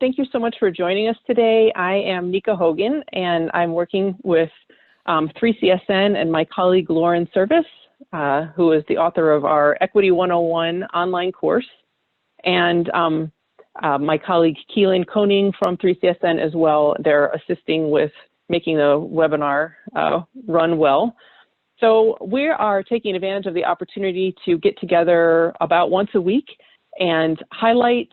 Thank you so much for joining us today. I am Nika Hogan, and I'm working with 3CSN and my colleague Lauren Service, who is the author of our Equity 101 online course, and my colleague Keelan Koning from 3CSN as well. They're assisting with making the webinar run well. So we are taking advantage of the opportunity to get together about once a week and highlight,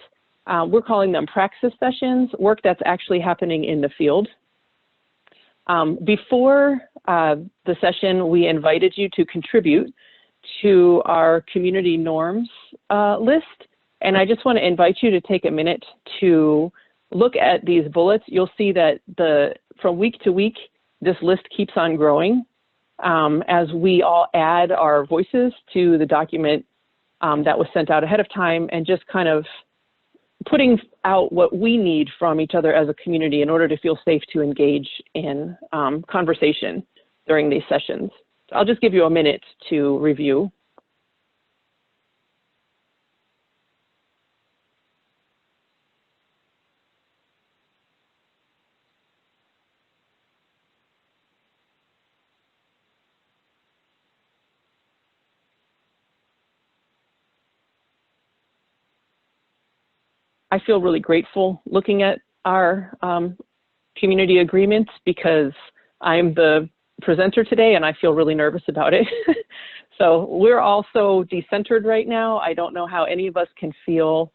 we're calling them Praxis sessions, work that's actually happening in the field. Before the session, we invited you to contribute to our community norms list. And I just want to invite you to take a minute to look at these bullets. You'll see that from week to week, this list keeps on growing as we all add our voices to the document that was sent out ahead of time, and just kind of putting out what we need from each other as a community in order to feel safe to engage in conversation during these sessions. So I'll just give you a minute to review. I feel really grateful looking at our community agreements because I'm the presenter today and I feel really nervous about it. So we're also decentered right now. I don't know how any of us can feel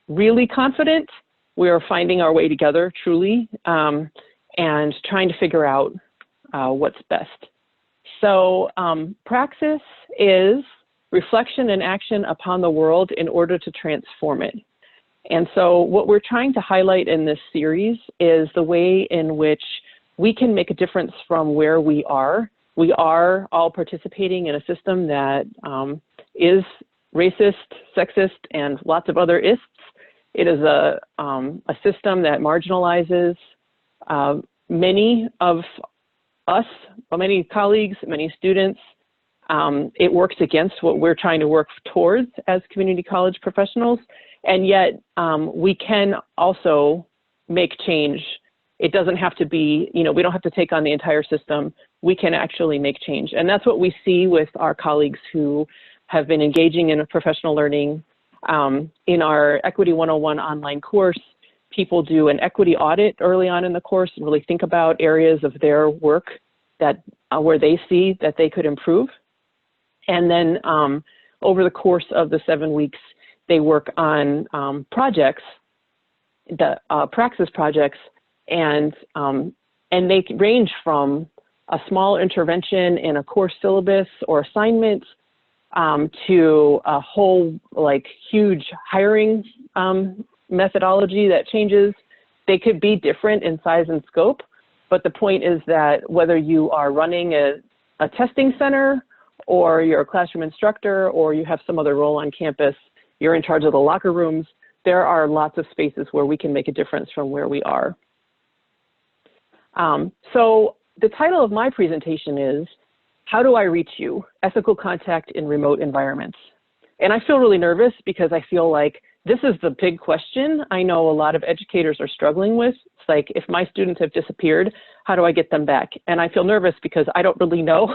really confident. We're finding our way together truly and trying to figure out what's best. So Praxis is reflection and action upon the world in order to transform it. And so what we're trying to highlight in this series is the way in which we can make a difference from where we are. We are all participating in a system that is racist, sexist, and lots of other ists. It is a system that marginalizes many of us, many colleagues, many students. It works against what we're trying to work towards as community college professionals, and yet we can also make change. It doesn't have to be, we don't have to take on the entire system. We can actually make change, and that's what we see with our colleagues who have been engaging in professional learning. In our Equity 101 online course, people do an equity audit early on in the course and really think about areas of their work that where they see that they could improve. And then over the course of the 7 weeks, they work on projects, the Praxis projects, and they range from a small intervention in a course syllabus or assignment to a whole huge hiring methodology that changes. They could be different in size and scope, but the point is that whether you are running a testing center, or you're a classroom instructor, or you have some other role on campus, you're in charge of the locker rooms, there are lots of spaces where we can make a difference from where we are. So the title of my presentation is, How Do I Reach You? Ethical Contact in Remote Environments. And I feel really nervous because I feel like this is the big question I know a lot of educators are struggling with. It's like, if my students have disappeared, how do I get them back? And I feel nervous because I don't really know.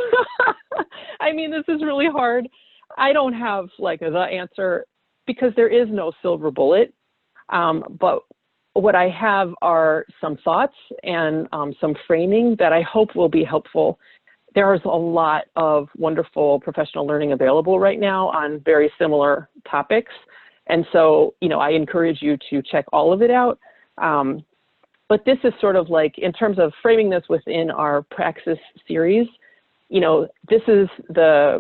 I mean, this is really hard. I don't have the answer because there is no silver bullet. But what I have are some thoughts and some framing that I hope will be helpful. There's a lot of wonderful professional learning available right now on very similar topics. And so, I encourage you to check all of it out. But this is sort of in terms of framing this within our Praxis series, this is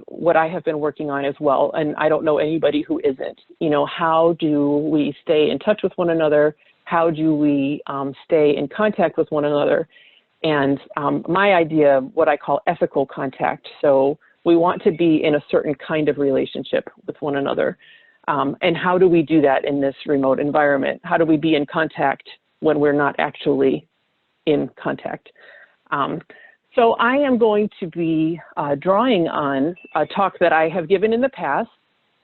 what I have been working on as well. And I don't know anybody who isn't. How do we stay in touch with one another? How do we stay in contact with one another? And my idea, what I call ethical contact. So we want to be in a certain kind of relationship with one another. And how do we do that in this remote environment? How do we be in contact when we're not actually in contact? So I am going to be drawing on a talk that I have given in the past,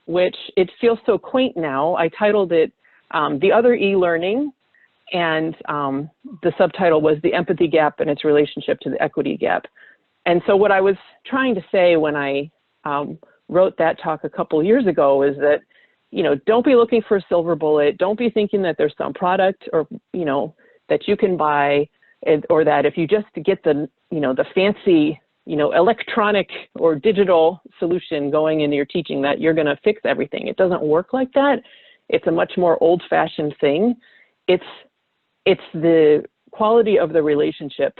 which it feels so quaint now. I titled it the other e-learning, and the subtitle was The Empathy Gap and Its Relationship to the Equity Gap. And so what I was trying to say when I wrote that talk a couple years ago is that, you know, don't be looking for a silver bullet. Don't be thinking that there's some product or, you know, that you can buy, or that if you just get the, you know, the fancy, you know, electronic or digital solution going into your teaching, that you're going to fix everything. It doesn't work like that. It's a much more old-fashioned thing. It's the quality of the relationship.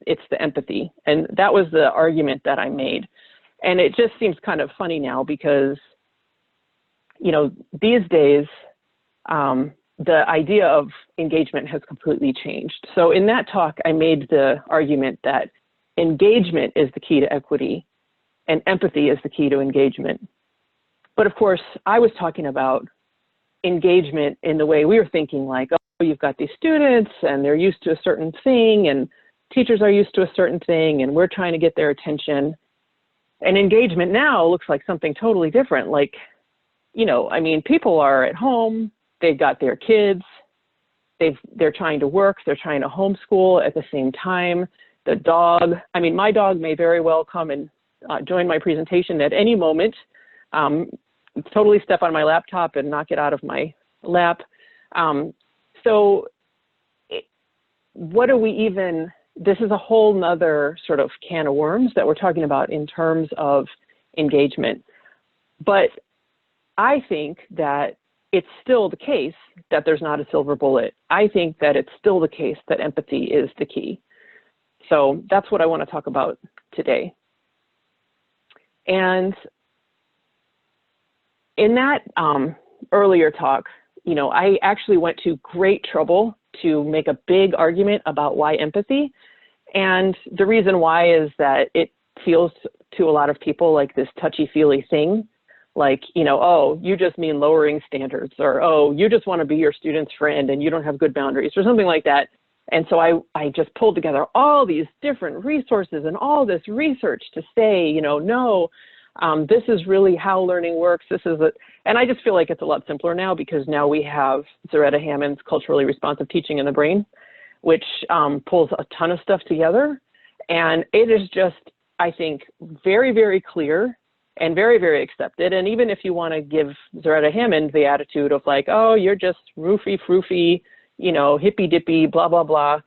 It's the empathy. And that was the argument that I made. And it just seems kind of funny now because, you know, these days, the idea of engagement has completely changed. So in that talk, I made the argument that engagement is the key to equity and empathy is the key to engagement. But of course, I was talking about engagement in the way we were thinking, like, oh, you've got these students and they're used to a certain thing and teachers are used to a certain thing and we're trying to get their attention. And engagement now looks like something totally different. Like, you know, I mean, people are at home, they've got their kids, they're trying to work, they're trying to homeschool at the same time. The dog, I mean, my dog may very well come and join my presentation at any moment, totally step on my laptop and knock it out of my lap. What are we even, this is a whole nother sort of can of worms that we're talking about in terms of engagement. But I think that it's still the case that there's not a silver bullet. I think that it's still the case that empathy is the key. So that's what I want to talk about today. And in that earlier talk, you know, I actually went to great trouble to make a big argument about why empathy. And the reason why is that it feels to a lot of people like this touchy-feely thing. Like, you know, oh, you just mean lowering standards, or, oh, you just want to be your student's friend and you don't have good boundaries, or something like that. And so I just pulled together all these different resources and all this research to say, you know, no, this is really how learning works. This is it. And I just feel like it's a lot simpler now because now we have Zaretta Hammond's Culturally Responsive Teaching in the Brain, which pulls a ton of stuff together. And it is just, I think, very, very clear and very, very accepted. And even if you want to give Zaretta Hammond the attitude of like, oh, you're just roofy-froofy, you know, hippy-dippy, blah, blah, blah,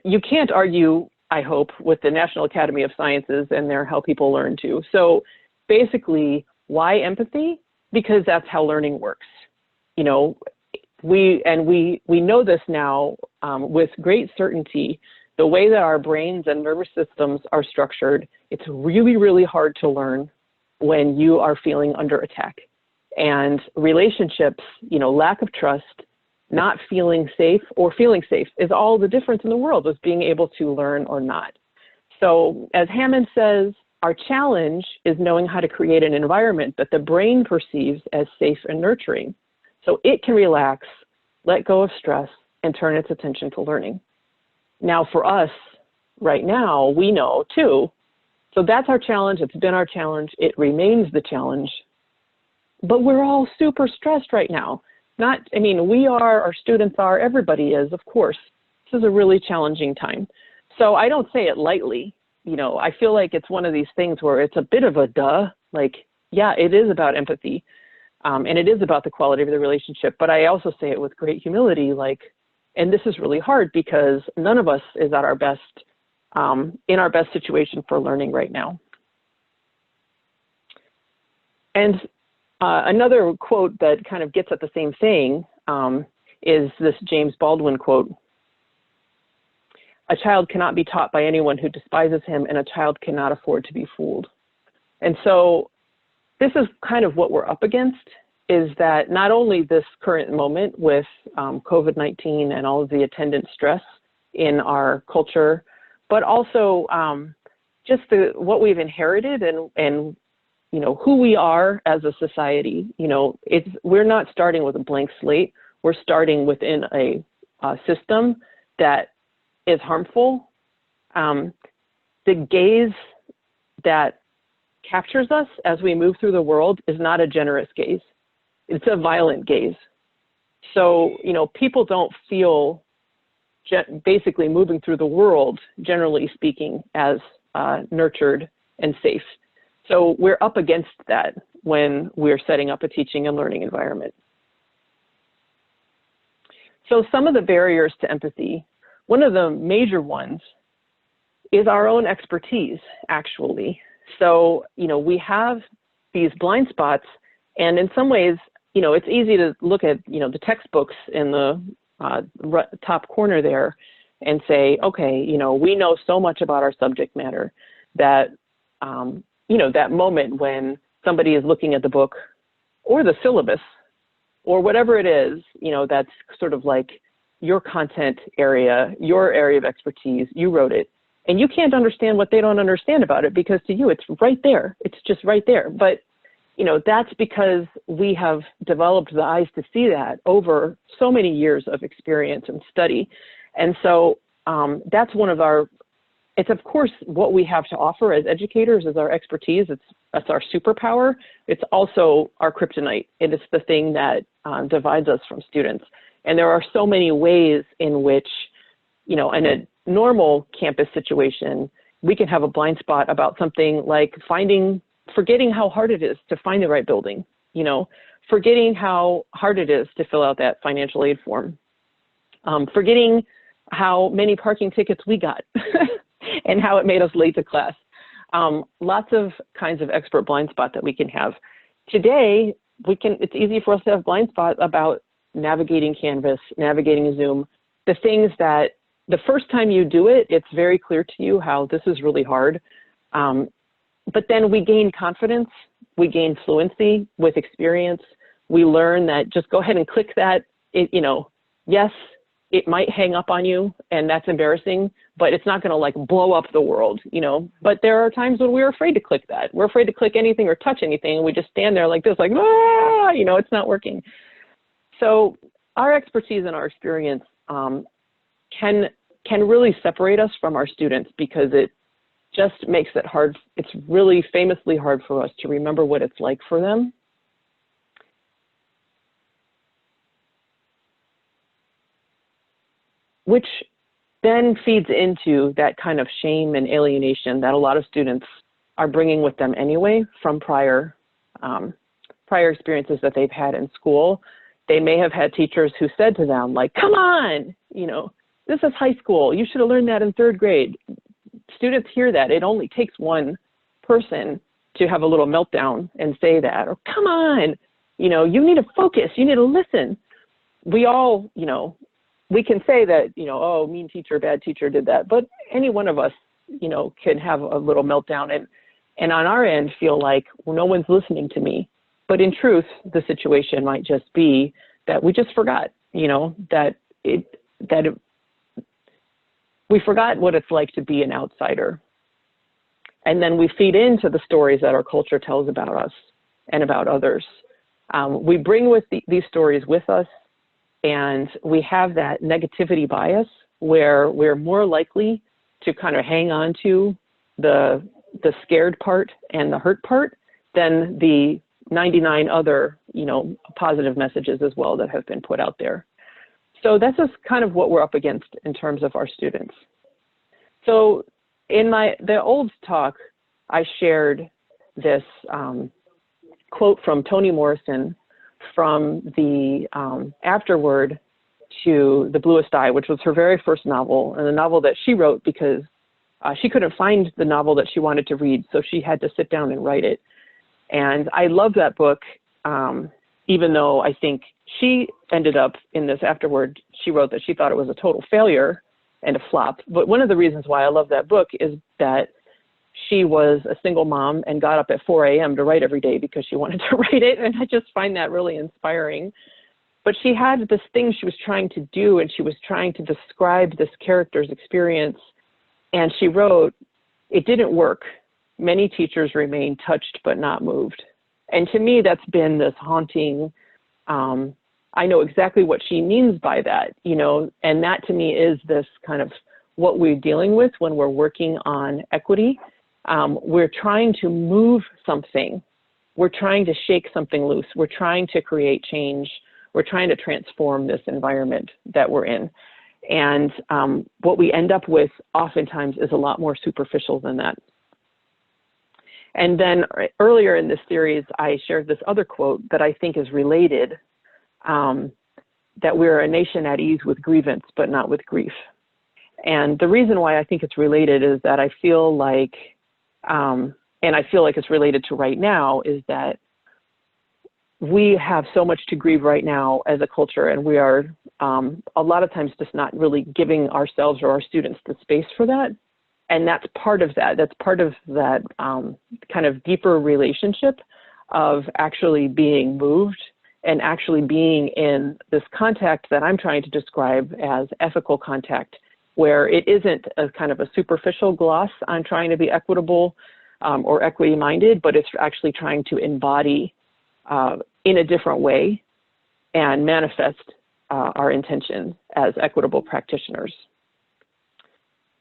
you can't argue, I hope, with the National Academy of Sciences and their How People Learn too. So basically, why empathy? Because that's how learning works. You know, we know this now with great certainty. The way that our brains and nervous systems are structured, it's really, really hard to learn when you are feeling under attack. And relationships, you know, lack of trust, not feeling safe or feeling safe is all the difference in the world with being able to learn or not. So as Hammond says, our challenge is knowing how to create an environment that the brain perceives as safe and nurturing, so it can relax, let go of stress, and turn its attention to learning. Now for us, right now, we know too, so that's our challenge, it's been our challenge, it remains the challenge, but we're all super stressed right now. Not, I mean, we are, our students are, everybody is, of course. This is a really challenging time. So I don't say it lightly. You know, I feel like it's one of these things where it's a bit of a duh, like, yeah, it is about empathy, and it is about the quality of the relationship, but I also say it with great humility, like, and this is really hard because none of us is at our best, in our best situation for learning right now. And another quote that kind of gets at the same thing is this James Baldwin quote. A child cannot be taught by anyone who despises him, and a child cannot afford to be fooled. And so this is kind of what we're up against, is that not only this current moment with COVID-19 and all of the attendant stress in our culture, but also just what we've inherited and you know, who we are as a society. You know, we're not starting with a blank slate. We're starting within a system that is harmful. The gaze that captures us as we move through the world is not a generous gaze. It's a violent gaze. So, you know, people don't feel basically moving through the world, generally speaking, as nurtured and safe. So we're up against that when we're setting up a teaching and learning environment. So some of the barriers to empathy, one of the major ones is our own expertise, actually. So, you know, we have these blind spots, and in some ways, you know, it's easy to look at, you know, the textbooks in the top corner there and say, okay, you know, we know so much about our subject matter that, you know, that moment when somebody is looking at the book or the syllabus or whatever it is, you know, that's sort of like your content area, your area of expertise, you wrote it, and you can't understand what they don't understand about it because to you, it's right there. It's just right there. But, you know, that's because we have developed the eyes to see that over so many years of experience and study. And so that's one of our, it's of course what we have to offer as educators is our expertise. That's our superpower. It's also our kryptonite. It is the thing that divides us from students. And there are so many ways in which, you know, in a normal campus situation, we can have a blind spot about something like forgetting how hard it is to find the right building, you know, forgetting how hard it is to fill out that financial aid form, forgetting how many parking tickets we got and how it made us late to class. Lots of kinds of expert blind spot that we can have. Today, it's easy for us to have blind spot about navigating Canvas, navigating Zoom, the things that the first time you do it, it's very clear to you how this is really hard. But then we gain confidence, we gain fluency with experience. We learn that just go ahead and click that, you know, yes, it might hang up on you and that's embarrassing, but it's not gonna like blow up the world, you know. But there are times when we're afraid to click that. We're afraid to click anything or touch anything, and we just stand there like this, like, ah, you know, it's not working. So our expertise and our experience can really separate us from our students because it just makes it hard. It's really famously hard for us to remember what it's like for them. Which then feeds into that kind of shame and alienation that a lot of students are bringing with them anyway from prior experiences that they've had in school. They may have had teachers who said to them, like, come on, you know, this is high school. You should have learned that in 3rd grade. Students hear that. It only takes one person to have a little meltdown and say that, or come on, you know, you need to focus, you need to listen. We all, you know, we can say that, you know, oh, mean teacher, bad teacher did that, but any one of us, you know, can have a little meltdown and on our end feel like, well, no one's listening to me. But in truth, the situation might just be that we just forgot, you know, we forgot what it's like to be an outsider. And then we feed into the stories that our culture tells about us and about others. We bring these stories with us, and we have that negativity bias where we're more likely to kind of hang on to the scared part and the hurt part than the 99 other, you know, positive messages as well that have been put out there. So that's just kind of what we're up against in terms of our students. So in the old talk, I shared this quote from Toni Morrison from the afterword to The Bluest Eye, which was her very first novel, and a novel that she wrote because she couldn't find the novel that she wanted to read, so she had to sit down and write it. And I love that book, even though I think she ended up in this afterward, she wrote that she thought it was a total failure and a flop. But one of the reasons why I love that book is that she was a single mom and got up at 4 a.m. to write every day because she wanted to write it. And I just find that really inspiring. But she had this thing she was trying to do, and she was trying to describe this character's experience. And she wrote, "It didn't work. Many teachers remain touched but not moved." And to me, that's been this haunting, I know exactly what she means by that, you know, and that to me is this kind of what we're dealing with when we're working on equity. We're trying to move something. We're trying to shake something loose. We're trying to create change. We're trying to transform this environment that we're in. And what we end up with oftentimes is a lot more superficial than that. And then earlier in this series, I shared this other quote that I think is related, that we're a nation at ease with grievance, but not with grief. And the reason why I think it's related is that I feel like, and I feel like it's related to right now, is that we have so much to grieve right now as a culture, and we are a lot of times just not really giving ourselves or our students the space for that. And that's part of that. That's part of that kind of deeper relationship of actually being moved and actually being in this contact that I'm trying to describe as ethical contact, where it isn't a kind of a superficial gloss on trying to be equitable or equity-minded, but it's actually trying to embody in a different way and manifest our intention as equitable practitioners.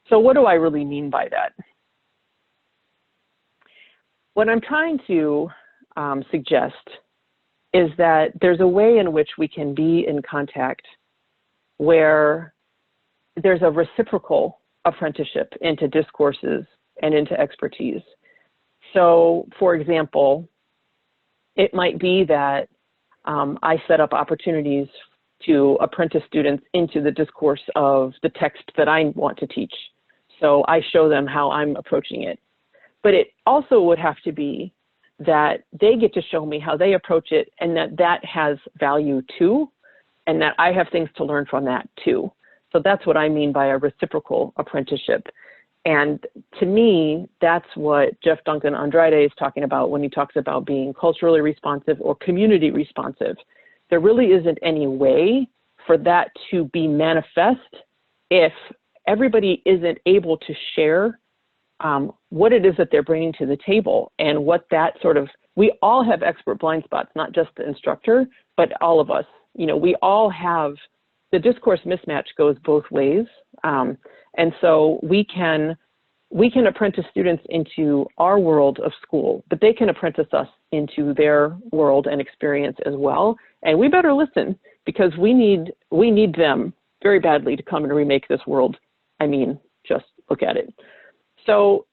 So what do I really mean by that? What I'm trying to suggest is that there's a way in which we can be in contact where there's a reciprocal apprenticeship into discourses and into expertise. So, for example, it might be that I set up opportunities to apprentice students into the discourse of the text that I want to teach. So I show them how I'm approaching it. But it also would have to be that they get to show me how they approach it, and that has value too, and that I have things to learn from that too. So that's what I mean by a reciprocal apprenticeship. And to me, that's what Jeff Duncan Andrade is talking about when he talks about being culturally responsive or community responsive. There really isn't any way for that to be manifest if everybody isn't able to share what it is that they're bringing to the table, and what that sort of, we all have expert blind spots, not just the instructor, but all of us. You know, we all have, the discourse mismatch goes both ways. And so we can apprentice students into our world of school, but they can apprentice us into their world and experience as well. And we better listen, because we need them very badly to come and remake this world. I mean, just look at it. So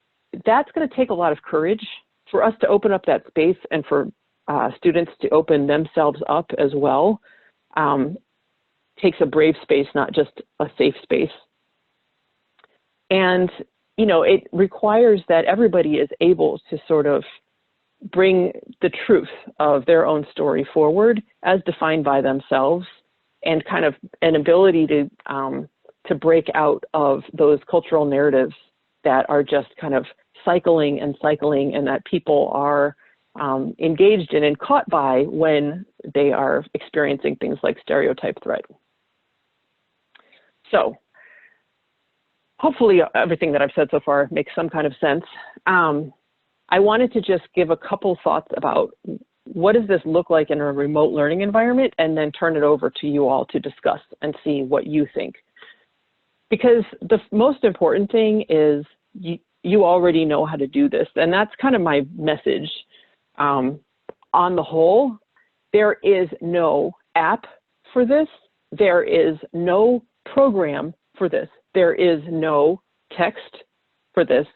that's going to take a lot of courage for us to open up that space, and for students to open themselves up as well. Takes a brave space, not just a safe space. And, you know, it requires that everybody is able to sort of bring the truth of their own story forward as defined by themselves, and kind of an ability to break out of those cultural narratives that are just kind of cycling and cycling, and that people are engaged in and caught by when they are experiencing things like stereotype threat. So hopefully everything that I've said so far makes some kind of sense. I wanted to just give a couple thoughts about what does this look like in a remote learning environment, and then turn it over to you all to discuss and see what you think. Because the most important thing is you already know how to do this, and that's kind of my message. On the whole, there is no app for this. There is no program for this. There is no text for this.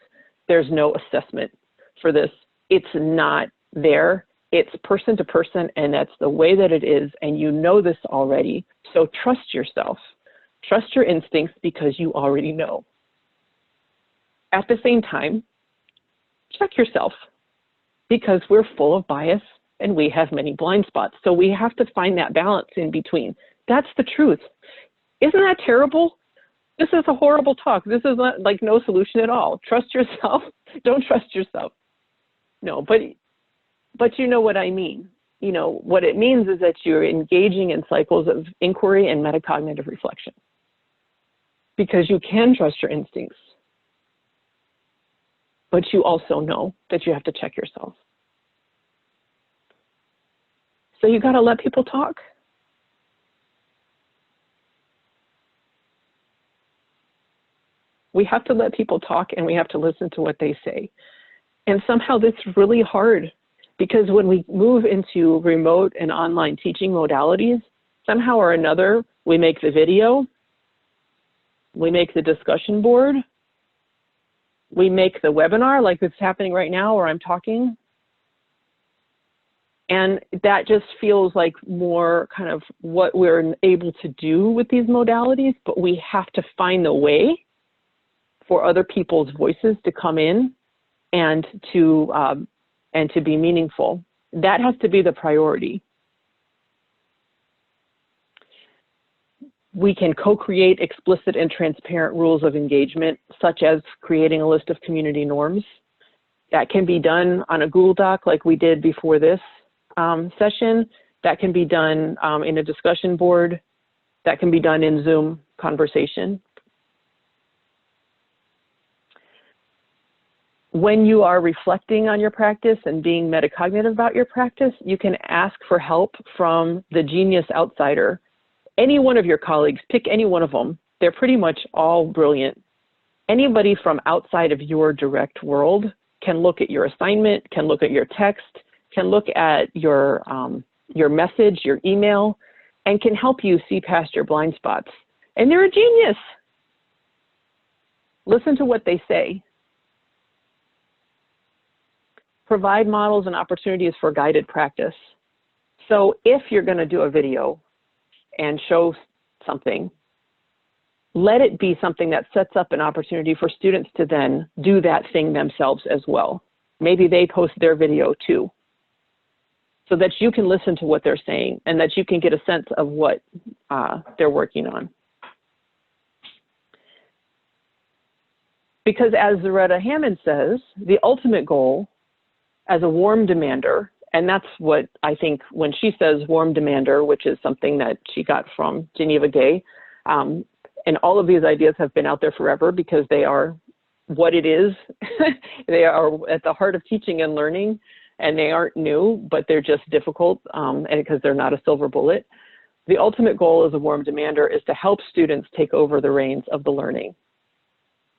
There's no assessment for this. It's not there. It's person to person, and that's the way that it is, and you know this already. So trust yourself. Trust your instincts, because you already know. At the same time, check yourself, because we're full of bias and we have many blind spots. So we have to find that balance in between. That's the truth. Isn't that terrible? This is a horrible talk. This is not like no solution at all. Trust yourself. Don't trust yourself. No, but you know what I mean. You know, what it means is that you're engaging in cycles of inquiry and metacognitive reflection, because you can trust your instincts, but you also know that you have to check yourself. So you got to let people talk. We have to let people talk, and we have to listen to what they say. And somehow this is really hard, because when we move into remote and online teaching modalities, somehow or another, we make the video, we make the discussion board, we make the webinar like it's happening right now where I'm talking. And that just feels like more kind of what we're able to do with these modalities, but we have to find the way for other people's voices to come in and to be meaningful. That has to be the priority. We can co-create explicit and transparent rules of engagement, such as creating a list of community norms. That can be done on a Google Doc like we did before this session. That can be done in a discussion board. That can be done in Zoom conversation. When you are reflecting on your practice and being metacognitive about your practice, you can ask for help from the genius outsider. Any one of your colleagues, pick any one of them. They're pretty much all brilliant. Anybody from outside of your direct world can look at your assignment, can look at your text, can look at your message, your email, and can help you see past your blind spots. And they're a genius. Listen to what they say. Provide models and opportunities for guided practice. So if you're going to do a video and show something, let it be something that sets up an opportunity for students to then do that thing themselves as well. Maybe they post their video too, so that you can listen to what they're saying and that you can get a sense of what they're working on. Because as Zaretta Hammond says, the ultimate goal as a warm demander, and that's what I think when she says warm demander, which is something that she got from Geneva Gay, and all of these ideas have been out there forever because they are what it is. They are at the heart of teaching and learning, and they aren't new, but they're just difficult and because they're not a silver bullet. The ultimate goal as a warm demander is to help students take over the reins of the learning.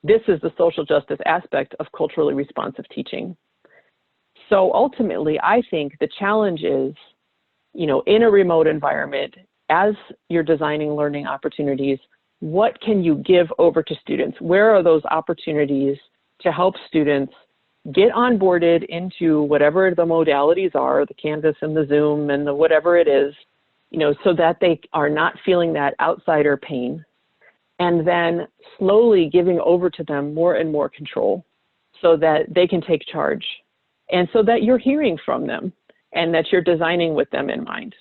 This is the social justice aspect of culturally responsive teaching. So ultimately, I think the challenge is, in a remote environment, as you're designing learning opportunities, what can you give over to students? Where are those opportunities to help students get onboarded into whatever the modalities are, the Canvas and the Zoom and the whatever it is, so that they are not feeling that outsider pain, and then slowly giving over to them more and more control so that they can take charge. And so that you're hearing from them and that you're designing with them in mind.